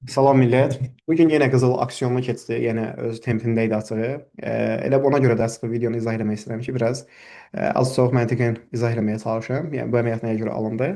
Salam millət. Bu gün yenə qızıl aksiyonuna keçdi. Yenə öz tempində idi açığı. Elə ona görə də açığı videonu izah etmək istəyirəm ki, biraz az çox məntiqən izah etməyə çalışım. Yəni bu əməliyyat nəyə görə alındı?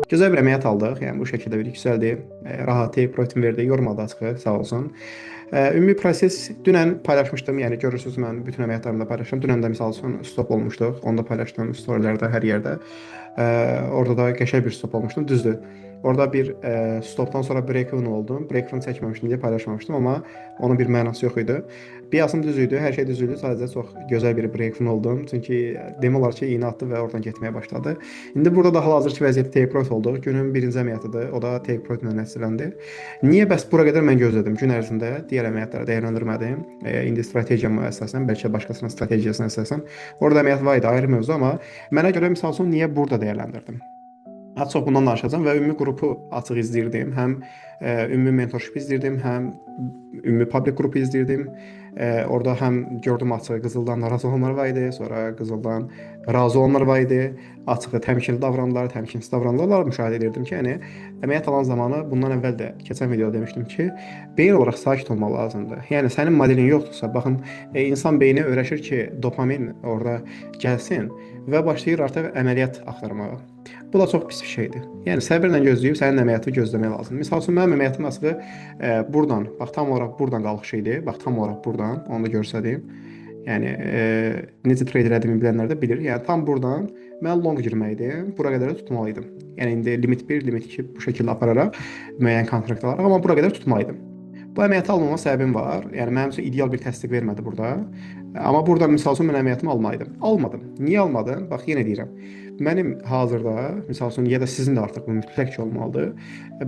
Gözəl bir əməliyyat aldıq. Yəni bu şəkildə bir yüksəldi. Rahat, protein verdi, yormadı açığı, sağ olsun. Ümumi proses dünən paylaşmışdım. Yəni görürsüz mən bütün əməliyyatlarımda paylaşıram. Dünən də misal üçün stop olmuşduq. Onu da paylaşdım storylərdə, hər yerdə. Orada da qəşəng bir stop olmuşdum. Düzdür. Orada bir stopdan sonra break-even oldum. Break-even çəkməmişdim deyə paylaşmamışdım, amma onun bir mənası yox idi. Biasım düz idi, hər şey düz idi. Sadəcə çox gözəl bir break-even oldum. Çünki demək olar ki, iynə atdı və oradan getməyə başladı. İndi burada da hal-hazırki vəziyyətdə take profit olduq. Günün birinci əməliyyatıdır. O da take profit ilə nəticələndi. Niyə bəs bura qədər mən gözlədim? Gün ərzində digər əməliyyatları dəyərləndirmədim. İndi strategiyama əsasən, bəlkə başqasının strategiyasına əsasən. Orada əməliyyat var idi, ayrı mövzu, amma mənə görə misal üçün niyə burada dəyərləndirdim? Az çox bundan danışacağam və ümumi qrupu açıq izləyirdim. Həm ümumi mentorship izləyirdim, həm ümumi public qrupu izləyirdim. Orada həm gördüm açığı qızıldan narazı olanlar var idi, sonra qızıldan razı olanlar var idi. Açığı təmkinli davrananlar, təmkinsiz davrananlar müşahidə edirdim ki, yəni əməliyyat alan zamanı bundan əvvəl də keçən videoda demişdim ki, beyin olaraq sakit olmaq lazımdır. Yəni sənin modelin yoxdursa, baxın, insan beyni öyrəşir ki, dopamin orada gəlsin və başlayır artıq əməliyyat axtarmağa. Bu da çox pis bir şeydir. Yəni səbirlə gözləyib sənin əməliyyatı gözləmək lazımdır. Məsəl üçün mənim əməliyyatım açığı buradan, bax tam olaraq buradan qalxış idi. Bax tam olaraq buradan, onu da göstərdim. Yəni necə trade edədiyimi bilənlər də bilir. Yəni tam buradan mən long girməliydim. Bura qədər də tutmalıydım. Yəni indi limit 1, limit 2 bu şəkildə apararaq müəyyən kontrakt alaraq, amma bura qədər tutmalıydım. Bu əməliyyatı almama səbəbim var. Yəni mənim üçün ideal bir təsdiq vermədi burada. Amma burada misal üçün mən əməliyyatımı almalıydım. Almadım. Niyə almadım? Bax yenə deyirəm. Mənim hazırda misal üçün ya da sizin də artıq bu mütləq ki olmalıdır.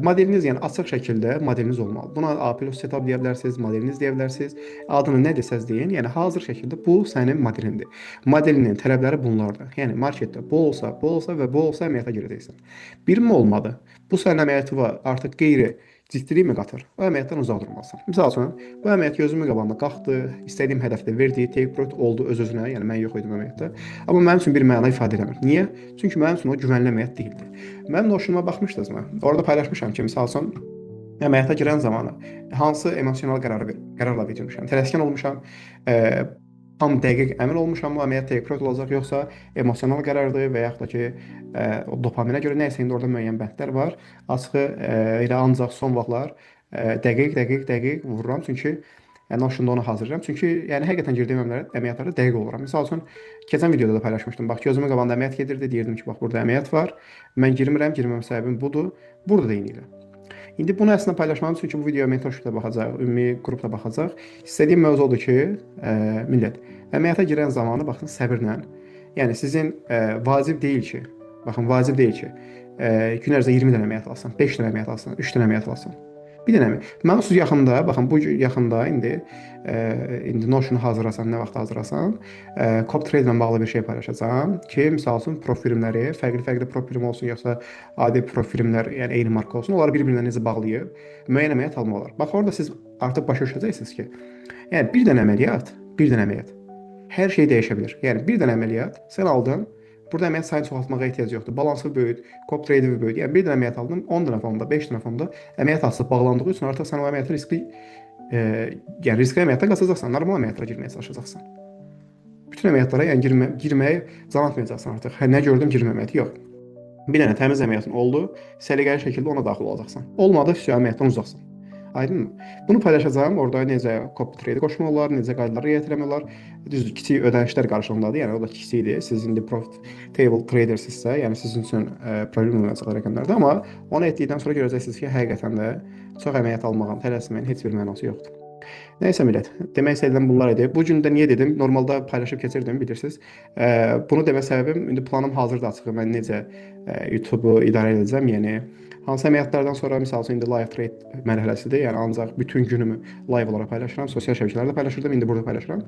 Modeliniz yəni açıq şəkildə modeliniz olmalıdır. Buna A+ setup deyə bilərsiniz, modeliniz deyə bilərsiniz. Adını nə desəz deyin. Yəni hazır şəkildə bu sənin modelindir. Modelinin tələbləri bunlardır. Yəni marketdə bu olsa və bu olsa əməliyyata girəcəksən. Bir mi olmadı? Bu sənin əməliyyatı var. Artıq qeyri ciddilik mi qatır? O əməliyyatdan uzaq durmalısan. Məsəl üçün, bu əməliyyat gözümün qabağında qalxdı, istədiyim hədəfdə verdi, take profit oldu öz-özünə, yəni mən yox idim əməliyyatda. Amma mənim üçün bir məna ifadə eləmir. Niyə? Çünki mənim üçün o güvənli əməliyyat deyildi. Mənim Notion'uma baxmışdınızmı? Orada paylaşmışam ki, məsəl üçün əməliyyata girən zamanı hansı emosional qərarla verilmişəm. Tələskən olmuşam, tam dəqiq əmin olmuşam bu əməliyyat take profit olacaq, yoxsa emosional qərardır və yaxud da ki, o dopaminə görə nəsə indi orada müəyyən bəndlər var. Açığı elə ancaq son vaxtlar dəqiq vururam, çünki yəni Notion-da onu hazırlayıram. Çünki yəni həqiqətən girdiyim əməliyyatlarda dəqiq oluram. Məsəl üçün keçən videoda da paylaşmışdım. Bax gözümün qabağında əməliyyat gedirdi, deyirdim ki, bax burada əməliyyat var. Mən girmirəm, girməmə səbəbim budur. Burada da eyni ilə. İndi bunu əslində paylaşmam üçün ki, bu videoya mentorshipdə baxacaq, ümumi qrupda baxacaq. İstədiyim mövzu odur ki, millət, əməliyyata girən zamanı baxın səbirlə. Yəni sizin vacib deyil ki, baxın vacib deyil ki, gün ərzində 20 dənə əməliyyat alsan, 5 dənə əməliyyat alsan, 3 dənə əməliyyat alsan. Bir dənə mi? Mən siz yaxında, baxın bu yaxında indi Notion hazırlasan, nə vaxt hazırlasan, CopTrade ilə bağlı bir şey paylaşacağam ki, misal üçün profilləri, fərqli profilim olsun yoxsa adi profillər, yəni eyni marka olsun, onları bir-birinə necə bağlayıb müəyyən əməliyyat almaq olar. Bax orada siz artıq başa düşəcəksiniz ki, yəni bir dənə əməliyyat hər şey dəyişə bilər. Yəni bir dənə əməliyyat sən aldın, burada əməliyyat sayını çoxaltmağa ehtiyac yoxdur. Balansı böyüt, CopTrade böyüt. Yəni bir dənə əməliyyat aldım, 10 dənə fonda, 5 dənə fonda əməliyyat açılıb bağlandığı üçün artıq sən o əməliyyatı yəni riskli əməliyyata qaçacaqsan, normal əməliyyatlara girməyə çalışacaqsan. Bütün əməliyyatlara yəni girməyə can atmayacaqsan artıq. Hə nə gördüm girmə əməliyyatı yox. Bir dənə təmiz əməliyyatın oldu, səliqəli şəkildə ona daxil olacaqsan. Olmadı, əməliyyatdan uzaqsan. Aydınmı? Bunu paylaşacağım. Orada necə CopTrade qoşmaq olar, necə qaydalara riayət etmək olar. Düzdür, kiçik ödənişlər qarşılığındadır. Yəni o da kiçikdir. Siz indi profitable tradersinizsə, yəni sizin üçün problem olmayacaq rəqəmlərdə, amma onu etdikdən sonra görəcəksiniz ki, həqiqətən də çox əməliyyat almağın, tələsməyin heç bir mənası yoxdur. Nəysə millət, demək istədiyim bunlar idi. Bu gün də niyə dedim? Normalda paylaşıb keçirdim, bilirsiniz. Bunu demək səbəbim indi planım hazırdır açığı. Mən necə YouTube-u idarə edəcəm, yəni hansı əməliyyatlardan sonra misal üçün indi live trade mərhələsidir. Yəni ancaq bütün günümü live olaraq paylaşıram, sosial şəbəkələrdə paylaşırdım, indi burada paylaşıram.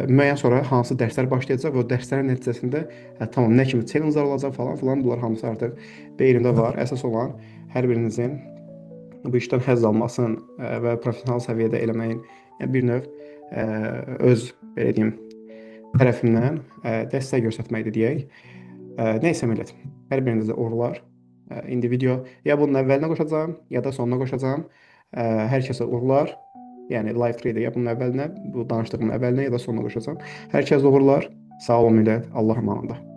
Müəyyən sonra hansı dərslər başlayacaq və o dərslərin nəticəsində tamam nə kimi challenge-lar olacaq falan filan, bunlar hamısı artıq beynimdə var. Əsas olan hər birinizin bu işdən həzz almasın və professional səviyyədə eləməyin bir növ öz belə deyim tərəfimdən dəstək göstərməkdir deyək. Nəysə millət, hər birinizə uğurlar. İndi video ya bunun əvvəlinə qoşacağam, ya da sonuna qoşacağam. Hər kəsə uğurlar. Yəni live trade ya bunun əvvəlinə, bu danışdığımın əvvəlinə ya da sonuna qoşacağam. Hər kəsə uğurlar. Sağ olun millət. Allah amanında.